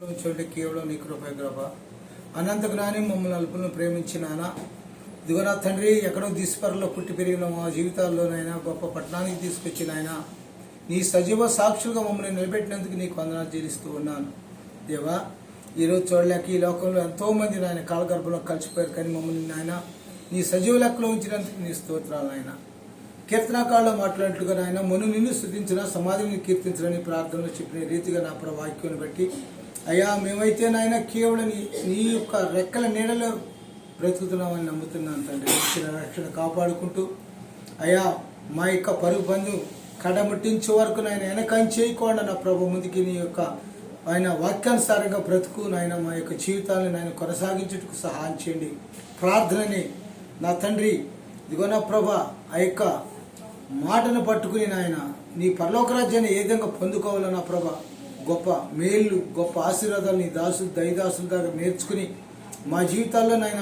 చూడండి, కేవలం నీ కృపే కృప. అనంత జ్ఞాని మమ్మల్ని అల్పులను ప్రేమించిన ఇదిగో నా తండ్రి, ఎక్కడో దిశపరలో పుట్టి పెరిగిన మా జీవితాల్లోనైనా గొప్ప పట్టణానికి తీసుకొచ్చిన ఆయన నీ సజీవ సాక్షులుగా మమ్మల్ని నిలబెట్టినందుకు నీకు వందనాలు చెల్లిస్తూ ఉన్నాను. దేవా, ఈరోజు చూడలేక ఈ లోకంలో ఎంతోమంది నాయన కాలగర్భంలో కలిసిపోయారు, కానీ మమ్మల్ని నాయన నీ సజీవ లెక్కలో ఉంచినందుకు నీ స్తోత్రాలు. ఆయన కీర్తనాకాల్లో మాట్లాడినట్లుగా నాయన మొన్ను నిన్ను స్తుతించిన సమాధిని కీర్తించడని ప్రార్థనలో చెప్పిన రీతిగా నా వాక్యాన్ని బట్టి అయ్యా, మేమైతే నాయన కేవలం నీ యొక్క రెక్కల నీడలో బ్రతుకుతున్నామని నమ్ముతున్నాను తండ్రి. ఇచ్చిన రక్షణ కాపాడుకుంటూ అయ్యా మా యొక్క పరుగు బంధు కడముట్టించే వరకు నాయన వెనకం చేయకుండా నా ప్రభు ముందుకి నీ యొక్క ఆయన వాక్యానుసారంగా బ్రతుకు నాయన మా యొక్క జీవితాలను నాయన కొనసాగించుటకు సహాయం చేయండి. ప్రార్థనని నా తండ్రి ఇదిగో నా ప్రభ ఆ యొక్క మాటను పట్టుకుని నాయన నీ పరలోక రాజ్యాన్ని ఏ విధంగా పొందుకోవాలో నా ప్రభ గొప్ప మేళ్ళు గొప్ప ఆశీర్వాదాలు నీ దాసులు దైదాసుల దగ్గర నేర్చుకుని మా జీవితాల్లో నాయన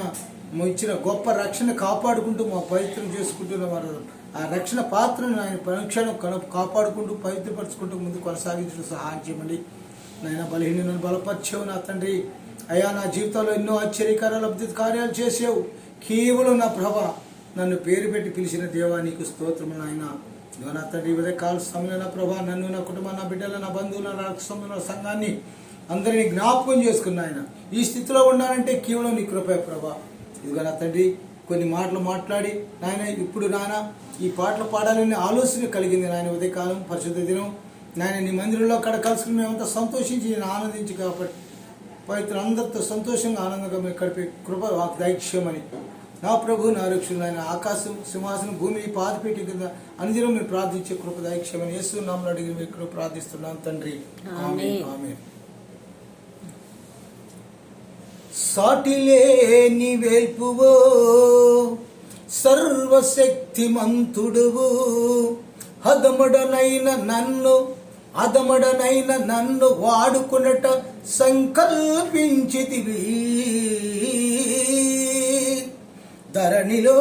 ఇచ్చిన గొప్ప రక్షణ కాపాడుకుంటూ మా పవిత్రం చేసుకుంటున్న వారు ఆ రక్షణ పాత్రను ఆయన పరీక్షను కాపాడుకుంటూ పవిత్రపరచుకుంటూ ముందు కొనసాగించడం సహాయం చేయమండి. నాయన బలహీనను బలపరిచావు నా తండ్రి. అయ్యా, నా జీవితంలో ఎన్నో ఆశ్చర్యకరాలు అద్భుత కార్యాలు చేసావు. కేవలం నా ప్రభ నన్ను పేరు పెట్టి పిలిచిన దేవా నీకు స్తోత్రము నాయన. నా తండ్రి ఉదయకాల సమయంలో నా ప్రభా నన్ను నా కుటుంబం నా బిడ్డలు నా బంధువులు నా రక్తంలో సంఘాన్ని అందరినీ జ్ఞాపకం చేసుకున్న ఆయన ఈ స్థితిలో ఉండాలంటే కేవలం నీ కృపే ప్రభా. ఇదిగో నా తండ్రి కొన్ని మాటలు మాట్లాడి నాయన ఇప్పుడు నాయన ఈ పాటలు పాడాలని ఆలోచన కలిగింది నాయన. ఉదయకాలం పరిశుద్ధ దినం నాయన నీ మందిరంలో అక్కడ కలుసుకుని మేమంతా సంతోషించి నేను ఆనందించి కాబట్టి పవిత్ర అందరితో సంతోషంగా ఆనందంగా మేము గడిపే కృప దైక్ష్యమని నా ప్రభు నా రక్షణ ఆయన ఆకాశం సింహాసనం భూమి పాదపీఠ కింద అనుదినం మీరు ప్రార్థించే కృప దైక్ష్యమని యేసు నామములో అడిగి మీకు ప్రార్థిస్తున్నాను తండ్రి. ఆమేన్. ఆమేన్. సాటిలేని వేల్పువో సర్వశక్తిమంతుడువు అదమడనైన నన్ను వాడుకున్నట సంకల్పించితివి. ధరణిలో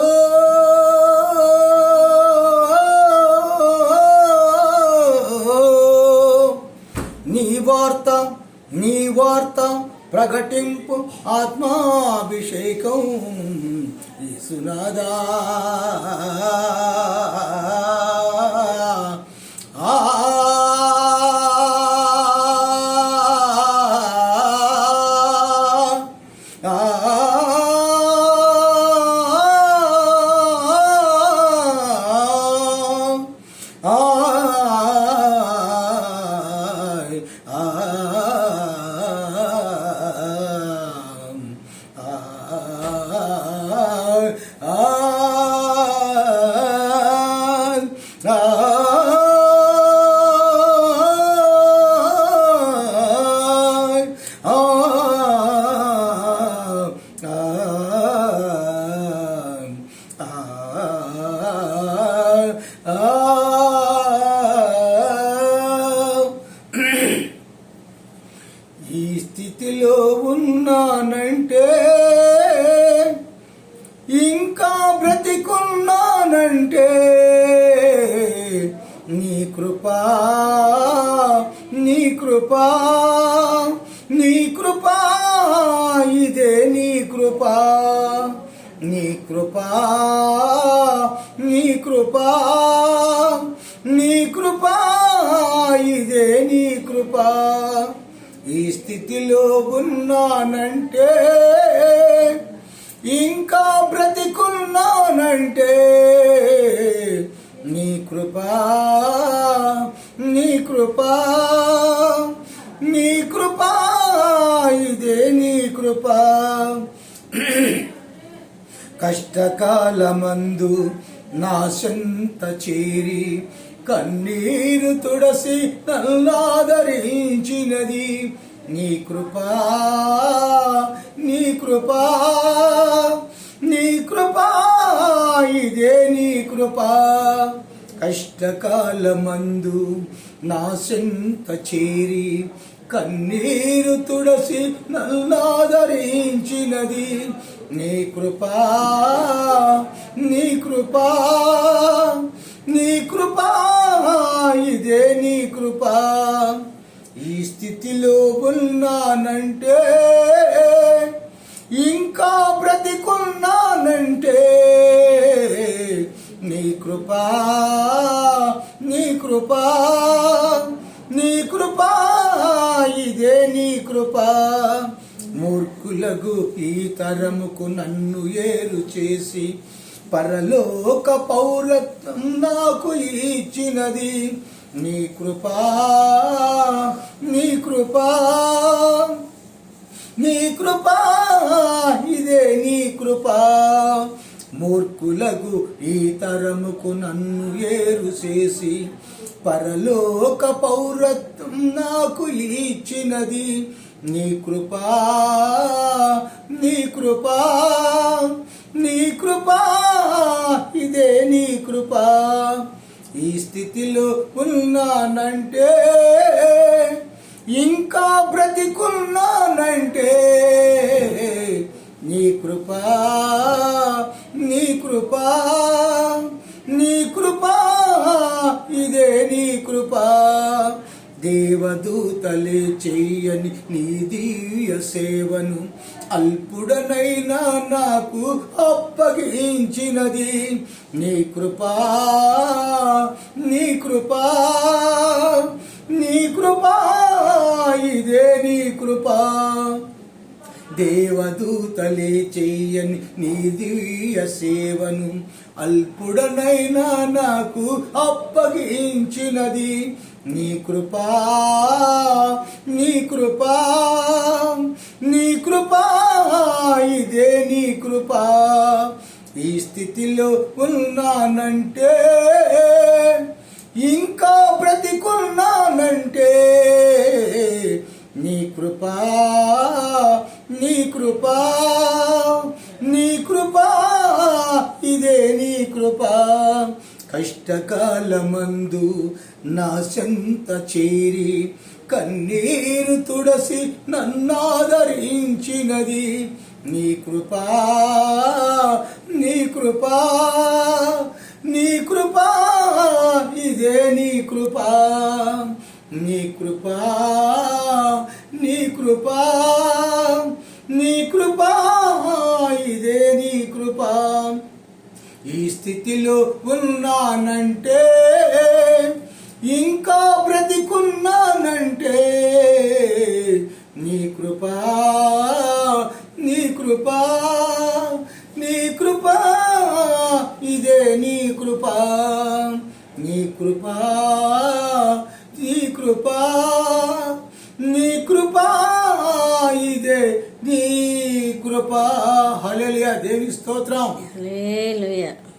నీ వార్త ప్రకటింపు ఆత్మాభిషేకం యేసునాదా. ఈ స్థితిలో ఉన్నానంటే ఇంకా బ్రతికున్నానంటే నీ కృపా ఇదే నీ కృపా ఇదే నీ కృపా. ఈ స్థితిలో ఉన్నానంటే ఇంకా బ్రతికున్నానంటే నీ కృపా ఇదే నీ కృపా. కష్టకాలమందు నా సంత చేరి కన్నీరు తుడసి నల్లాదరించినది నీ కృపా ఇదే నీ కృపా. కష్టకాలమందు నా సంత చేరి కన్నీరు తుడసి నల్లాదరించినది నీ కృపా నీ కృపా ఇదే నీ కృపా. ఈ స్థితి స్థితిలో ఉన్నానంటే, ఇంకా బ్రతికున్నానంటే నీ కృపా, నీ కృపా, నీ కృపా, ఇదే నీ కృపా. మూర్ఖులకు ఈ తరముకు నన్ను ఏరు చేసి పరలోక పౌరత్వం నాకు ఇచ్చినది నీ కృపా, నీ కృపా, నీ కృపా, ఇదే నీ కృపా. మూర్ఖులకు ఈ తరముకు నన్ను ఏరు చేసి పరలోక పౌరత్వం నాకు ఇచ్చినది నీ కృపా, నీ కృపా, నీ కృపా, ఇదే నీ కృపా. ఈ స్థితిలో ఉన్నానంటే, ఇంకా బ్రతికున్నానంటే నీ కృపా, నీ కృపా, నీ కృపా, ఇదే నీ కృపా. దేవదూతలే చెయ్యని నీ దివ్య సేవను అల్పుడనైనా నాకు అప్పగించినది నీ కృపా, నీ కృపా, నీ కృపా, ఇదే నీ కృపా. దేవదూతలే చెయ్యని నీ దివ్య సేవను అల్పుడనైనా నాకు అప్పగించినది నీ కృపా, నీ కృపా, నీ కృపా, ఇదే నీ కృపా. ఈ స్థితిలో ఉన్నానంటే, ఇంకా బ్రతికున్నానంటే నీ కృపా, నీ కృపా, నీ కృపా, ఇదే నీ కృపా. కష్టకాలమందు నా చెంత చేరి కన్నీరు తుడసి నన్నాదరించినది నీ కృపా, నీ కృపా, నీ కృపా, ఇదే నీ కృపా. నీ కృపా, నీ కృపా, నీ కృపా, ఇదే నీ కృపా. ఈ స్థితిలో ఉన్నానంటే, ఇంకా బ్రతికున్నానంటే నీ కృపా, నీ కృపా, నీ కృపా, ఇదే నీ కృపా. నీ కృపా, నీ కృపా, నీ కృపా, ఇదే నీ కృపా. హల్లెలూయా. దేవి స్తోత్రం. హల్లెలూయా.